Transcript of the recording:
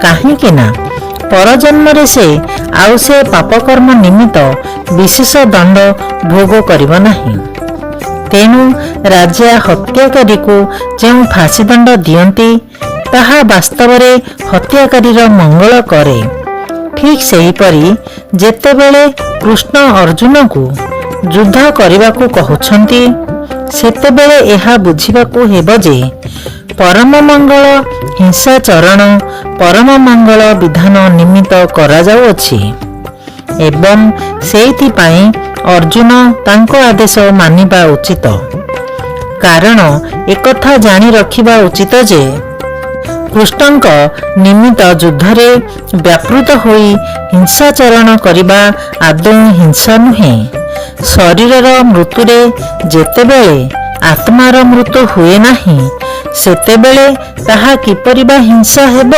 କାହିଁକି ନା ପରଜନ୍ମରେ ସେ ପାପକର୍ମ ନିମିତ୍ତ ବିଶେଷ ଦଣ୍ଡ ଭୋଗ କରିବ ନାହିଁ। ତେଣୁ ରାଜା ହତ୍ୟାକାରୀକୁ ଯେଉଁ ଫାଶୀଦଣ୍ଡ ଦିଅନ୍ତି ତାହା ବାସ୍ତବରେ ହତ୍ୟାକାରୀର ମଙ୍ଗଳ କରେ। ଠିକ୍ ସେହିପରି ଯେତେବେଳେ କୃଷ୍ଣ ଅର୍ଜୁନକୁ ଯୁଦ୍ଧ କରିବାକୁ କହୁଛନ୍ତି ସେତେବେଳେ ଏହା ବୁଝିବାକୁ ହେବ ଯେ ପରମ ମଙ୍ଗଳ ହିଂସାଚରଣ ପରମ ମଙ୍ଗଳ ବିଧାନ ନିମିତ୍ତ କରାଯାଉଅଛି ଏବଂ ସେଇଥିପାଇଁ ଅର୍ଜୁନ ତାଙ୍କ ଆଦେଶ ମାନିବା ଉଚିତ। କାରଣ ଏକଥା ଜାଣି ରଖିବା ଉଚିତ ଯେ କୃଷ୍ଣଙ୍କ ନିମିତ୍ତ ଯୁଦ୍ଧରେ ବ୍ୟାପୃତ ହୋଇ ହିଂସାଚରଣ କରିବା ଆଦୌ ହିଂସା ନୁହେଁ। ଶରୀରର ମୃତ୍ୟୁରେ ଯେତେବେଳେ ଆତ୍ମାର ମୃତ୍ୟୁ ହୁଏ ନାହିଁ ସେତେବେଳେ ତାହା କିପରି ବା ହିଂସା ହେବ?